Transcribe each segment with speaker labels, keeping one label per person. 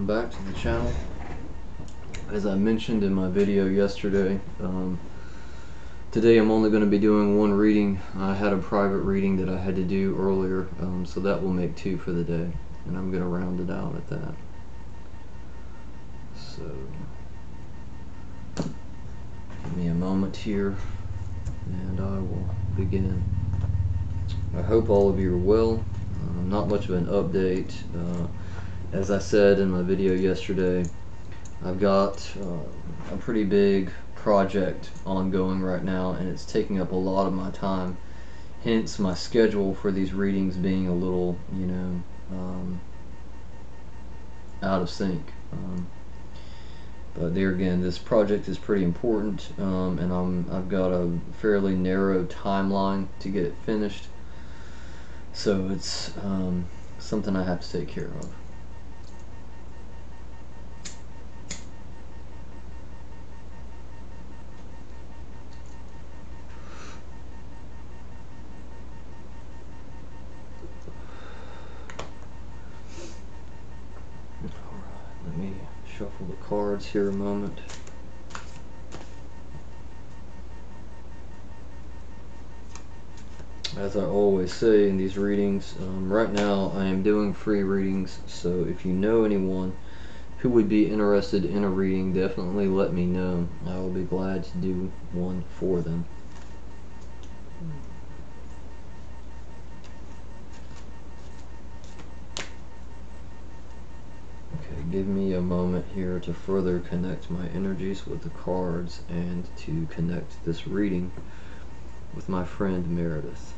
Speaker 1: welcome back to the channel. As I mentioned in my video yesterday, today I'm only going to be doing one reading. I had a private reading that I had to do earlier, so that will make two for the day, and I'm going to round it out at that. So give me a moment here and I will begin. I hope all of you are well. Not much of an update. As I said in my video yesterday, I've got a pretty big project ongoing right now, and it's taking up a lot of my time, hence my schedule for these readings being a little, out of sync. But there again, this project is pretty important, and I've got a fairly narrow timeline to get it finished, so it's something I have to take care of. Let me shuffle the cards here a moment. As I always say in these readings, right now I am doing free readings, so if you know anyone who would be interested in a reading, definitely let me know. I will be glad to do one for them. Okay, give me a moment here to further connect my energies with the cards and to connect this reading with my friend Meredith.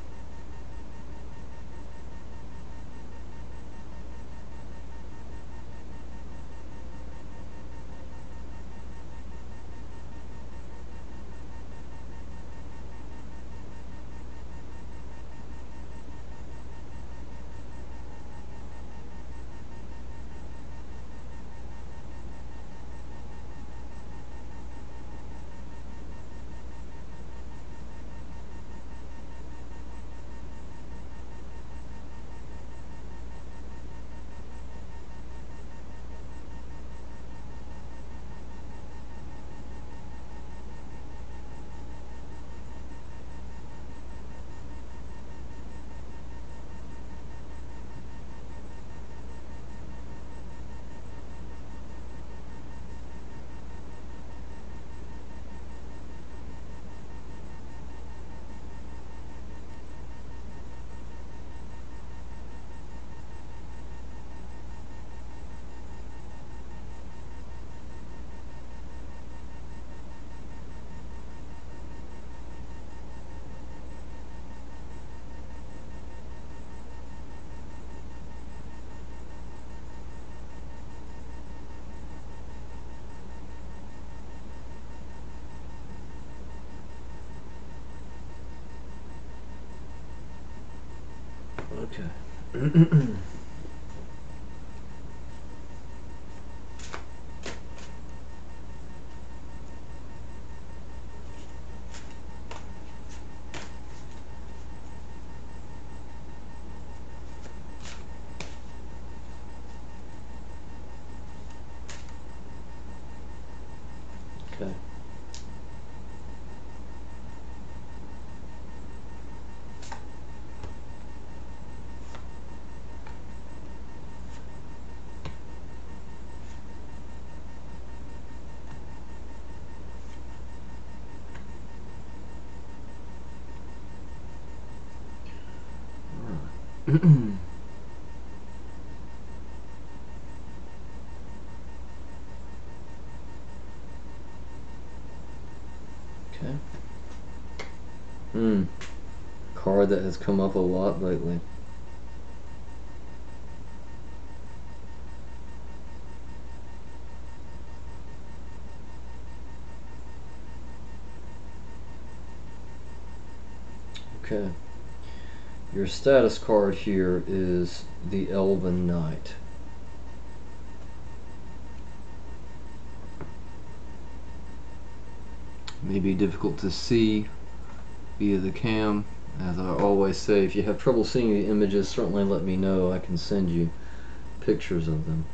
Speaker 1: Okay. Okay. Okay. Card that has come up a lot lately. Okay. Your status card here is the Elven Knight. May be difficult to see via the cam. As I always say, if you have trouble seeing the images, certainly let me know. I can send you pictures of them.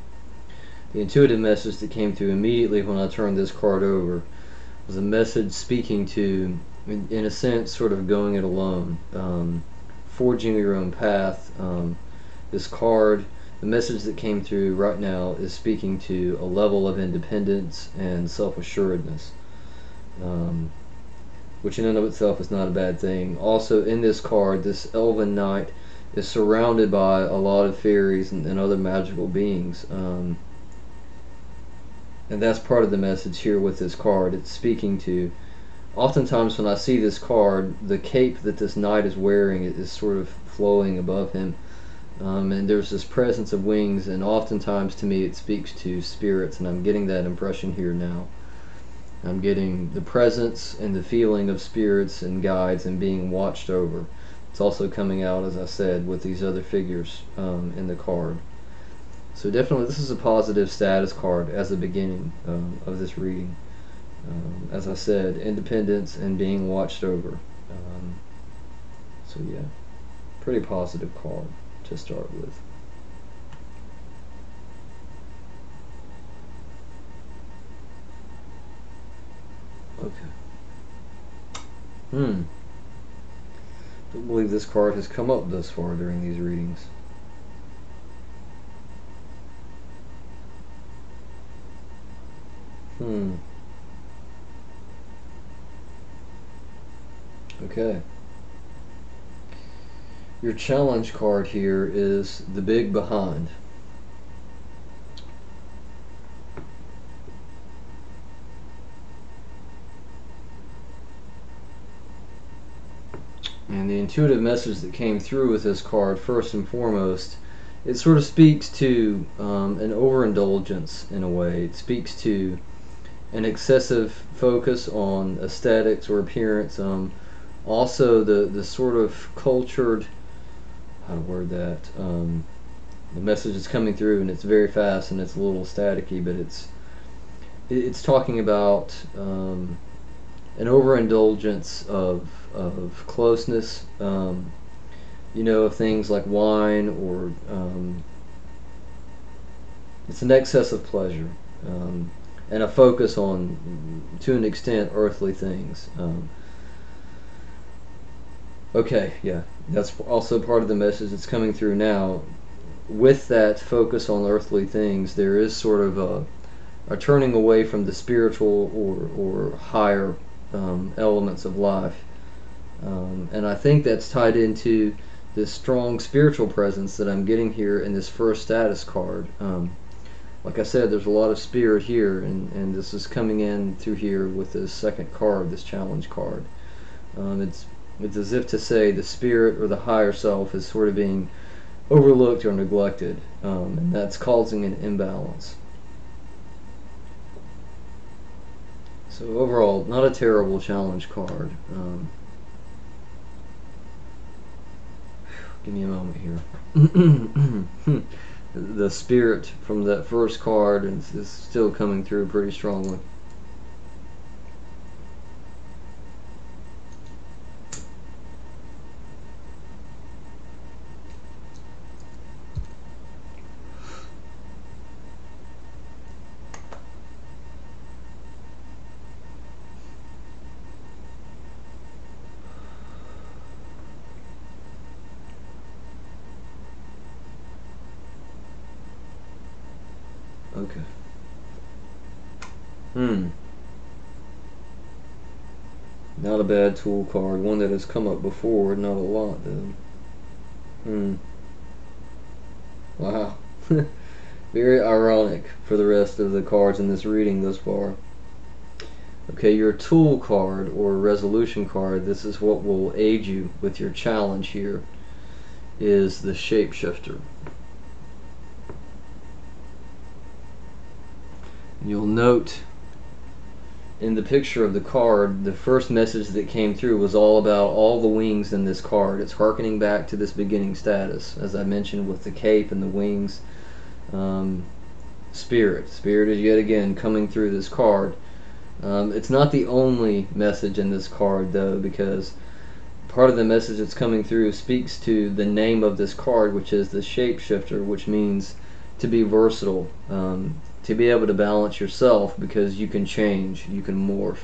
Speaker 1: The intuitive message that came through immediately when I turned this card over was a message speaking to, in a sense, sort of going it alone, forging your own path. This card, the message that came through right now, is speaking to a level of independence and self-assuredness, which in and of itself is not a bad thing. Also, in this card, this elven knight is surrounded by a lot of fairies and other magical beings. And that's part of the message here with this card. It's speaking to, oftentimes when I see this card, the cape that this knight is wearing is sort of flowing above him. And there's this presence of wings, and oftentimes to me it speaks to spirits, and I'm getting that impression here now. I'm getting the presence and the feeling of spirits and guides and being watched over. It's also coming out, as I said, with these other figures in the card. So definitely this is a positive status card as the beginning of this reading. As I said, independence and being watched over. So yeah, pretty positive card to start with. Okay. Don't believe this card has come up thus far during these readings. Okay. Your challenge card here is the Big Behind. And the intuitive message that came through with this card, first and foremost, it sort of speaks to an overindulgence in a way. It speaks to an excessive focus on aesthetics or appearance. Also, the sort of cultured, how to word that, the message is coming through and it's very fast and it's a little staticky, but it's talking about an overindulgence of closeness, you know, of things like wine, or it's an excess of pleasure, and a focus on, to an extent, earthly things. Okay, yeah, that's also part of the message that's coming through now. With that focus on earthly things, there is sort of a turning away from the spiritual or higher elements of life. And I think that's tied into this strong spiritual presence that I'm getting here in this first status card. Like I said, there's a lot of spirit here, and this is coming in through here with this second card, this challenge card. It's as if to say the spirit or the higher self is sort of being overlooked or neglected, and that's causing an imbalance. So overall, not a terrible challenge card. Give me a moment here. The spirit from that first card is still coming through pretty strongly. Okay. Not a bad tool card. One that has come up before, not a lot though. Wow. Very ironic for the rest of the cards in this reading thus far. Okay, your tool card or resolution card, this is what will aid you with your challenge here, is the Shapeshifter. You'll note in the picture of the card, the first message that came through was all about all the wings in this card. It's harkening back to this beginning status, as I mentioned, with the cape and the wings. Spirit is yet again coming through this card. It's not the only message in this card though, because part of the message that's coming through speaks to the name of this card, which is the Shapeshifter, which means to be versatile, to be able to balance yourself, because you can change, you can morph,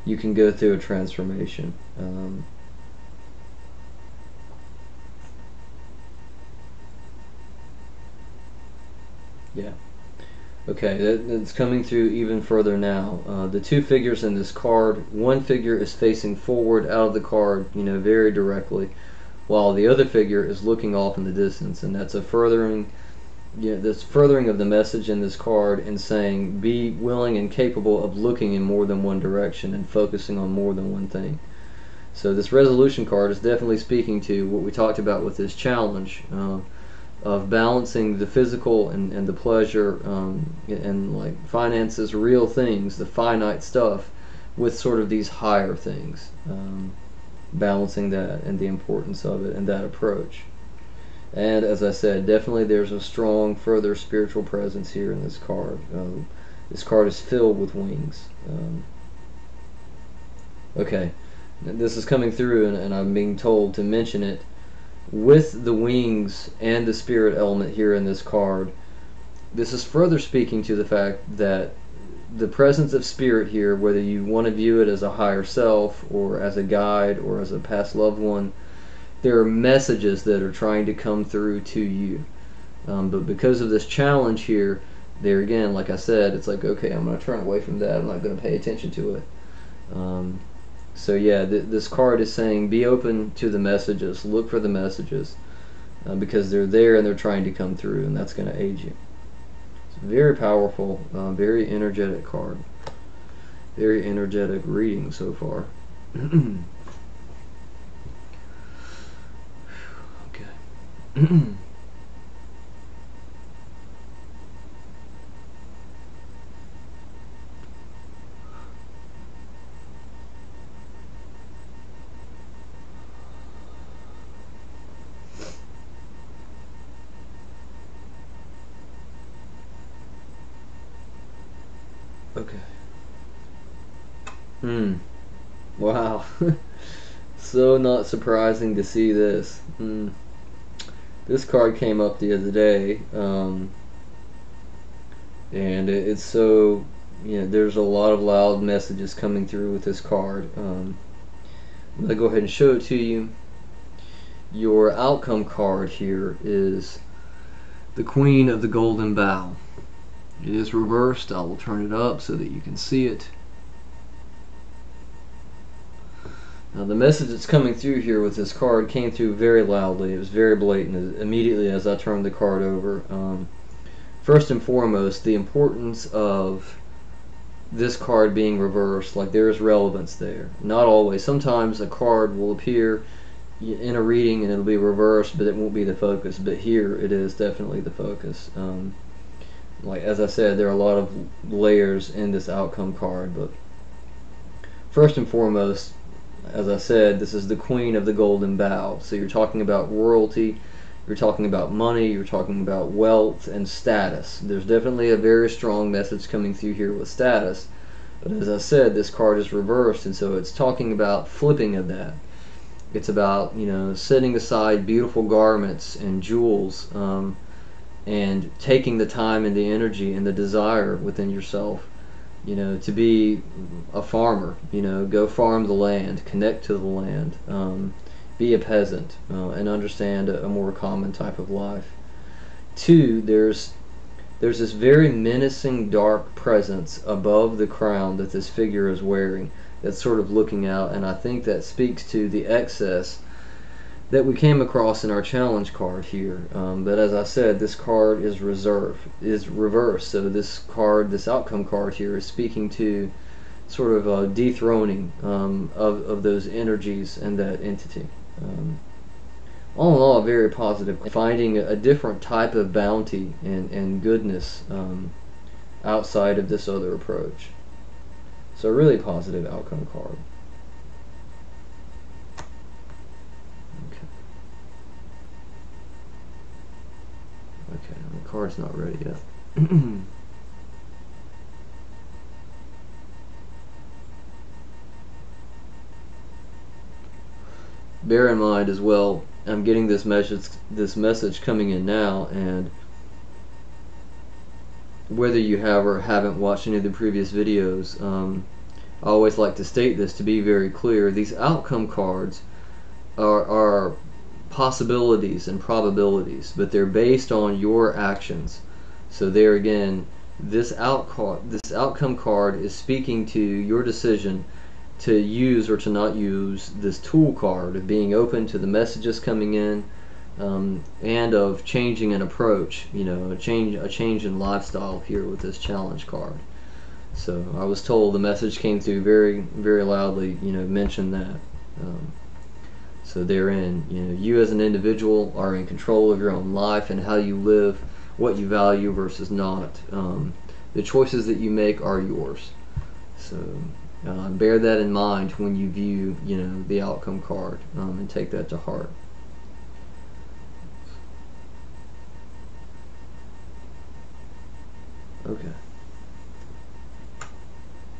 Speaker 1: you can go through a transformation. Yeah. Okay, it's coming through even further now. The two figures in this card, one figure is facing forward out of the card, very directly, while the other figure is looking off in the distance, and that's a furthering, this furthering of the message in this card, and saying be willing and capable of looking in more than one direction and focusing on more than one thing. So this resolution card is definitely speaking to what we talked about with this challenge. Of balancing the physical and the pleasure, and like finances, real things, the finite stuff, with sort of these higher things, balancing that and the importance of it and that approach. And as I said, definitely there's a strong further spiritual presence here in this card. This card is filled with wings. Okay, this is coming through, and I'm being told to mention it. With the wings and the spirit element here in this card, this is further speaking to the fact that the presence of spirit here, whether you want to view it as a higher self or as a guide or as a past loved one, there are messages that are trying to come through to you. But because of this challenge here, there again, like I said, it's like, okay, I'm going to turn away from that. I'm not going to pay attention to it. So yeah, this card is saying be open to the messages, look for the messages, because they're there and they're trying to come through, and that's going to aid you. It's a very powerful, very energetic card. Very energetic reading so far. Okay. Okay. Wow. So not surprising to see this. This card came up the other day, and it's so, there's a lot of loud messages coming through with this card. I'm going to go ahead and show it to you. Your outcome card here is the Queen of the Golden Bow. It is reversed. I will turn it up so that you can see it. Now the message that's coming through here with this card came through very loudly. It was very blatant immediately as I turned the card over. First and foremost, the importance of this card being reversed. Like, there is relevance there. Not always. Sometimes a card will appear in a reading and it'll be reversed, but it won't be the focus. But here it is definitely the focus. Like, as I said, there are a lot of layers in this outcome card, but first and foremost, as I said, this is the Queen of the Golden Bow. So you're talking about royalty, you're talking about money, you're talking about wealth and status. There's definitely a very strong message coming through here with status, but as I said, this card is reversed, and so it's talking about flipping of that. It's about, setting aside beautiful garments and jewels, and taking the time and the energy and the desire within yourself, to be a farmer, go farm the land, connect to the land, be a peasant, and understand a more common type of life. Two, there's this very menacing dark presence above the crown that this figure is wearing that's sort of looking out, and I think that speaks to the excess that we came across in our challenge card here. But as I said, this card is reversed. So this card, this outcome card here, is speaking to sort of a dethroning of those energies and that entity. All in all, very positive. Finding a different type of bounty and goodness outside of this other approach. So a really positive outcome card. Okay, the card's not ready yet. Bear in mind as well, I'm getting this message coming in now, and whether you have or haven't watched any of the previous videos, I always like to state this to be very clear. These outcome cards are possibilities and probabilities, but they're based on your actions. So there again, this outcome card is speaking to your decision to use or to not use this tool card of being open to the messages coming in, and of changing an approach, a change in lifestyle here with this challenge card. So I was told the message came through very, very loudly, mention that. So therein, you as an individual are in control of your own life and how you live, what you value versus not. The choices that you make are yours. So bear that in mind when you view, the outcome card, and take that to heart. Okay.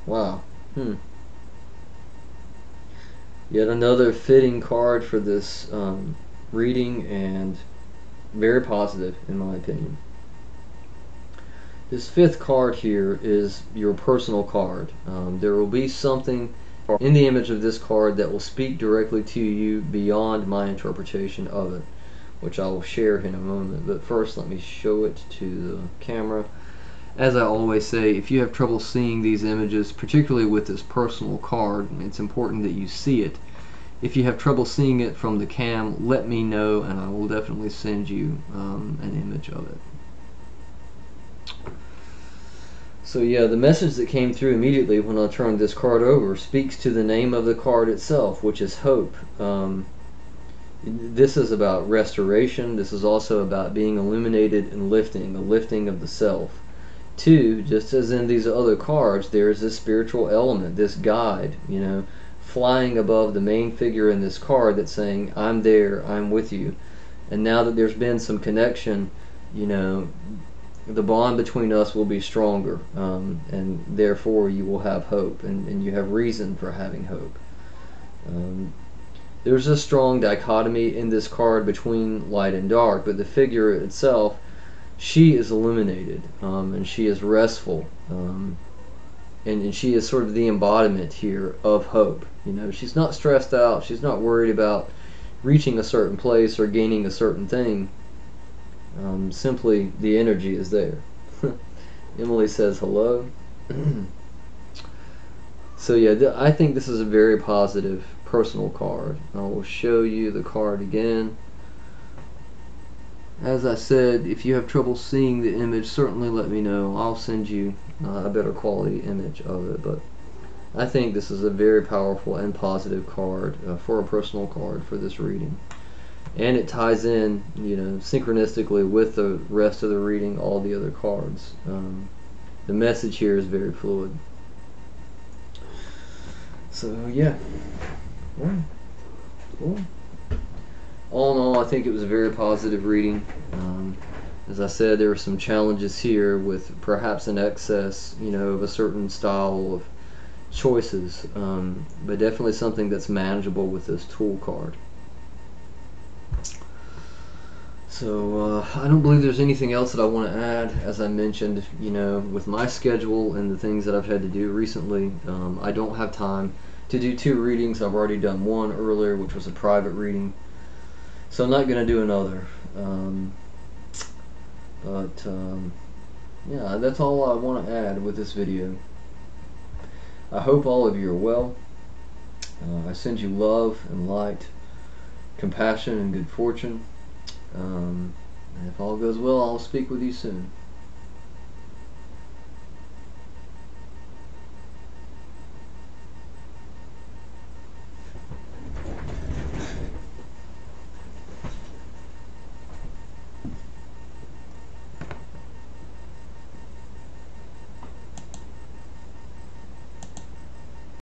Speaker 1: Wow. Yet another fitting card for this reading, and very positive in my opinion. This fifth card here is your personal card. There will be something in the image of this card that will speak directly to you beyond my interpretation of it, which I will share in a moment. But first, let me show it to the camera. As I always say, if you have trouble seeing these images, particularly with this personal card, it's important that you see it. If you have trouble seeing it from the cam, let me know and I will definitely send you an image of it. So yeah, the message that came through immediately when I turned this card over speaks to the name of the card itself, which is hope. This is about restoration. This is also about being illuminated and lifting, the lifting of the self. Two, just as in these other cards, there is this spiritual element, this guide, flying above the main figure in this card that's saying, I'm there, I'm with you. And now that there's been some connection, the bond between us will be stronger, and therefore you will have hope, and you have reason for having hope. There's a strong dichotomy in this card between light and dark, but the figure itself, she is illuminated, and she is restful, and she is sort of the embodiment here of hope. She's not stressed out, she's not worried about reaching a certain place or gaining a certain thing. Simply the energy is there. Emily says hello. So yeah, I think this is a very positive personal card. I will show you the card again. As I said, if you have trouble seeing the image, certainly let me know. I'll send you a better quality image of it. But I think this is a very powerful and positive card for a personal card for this reading. And it ties in, synchronistically with the rest of the reading, all the other cards. The message here is very fluid. So yeah. Cool. All in all, I think it was a very positive reading. As I said, there were some challenges here with perhaps an excess, of a certain style of choices, but definitely something that's manageable with this tool card. So I don't believe there's anything else that I want to add. As I mentioned, with my schedule and the things that I've had to do recently, I don't have time to do 2 readings. I've already done one earlier, which was a private reading. So I'm not going to do another. Yeah, that's all I want to add with this video. I hope all of you are well. I send you love and light, compassion and good fortune. And if all goes well, I'll speak with you soon.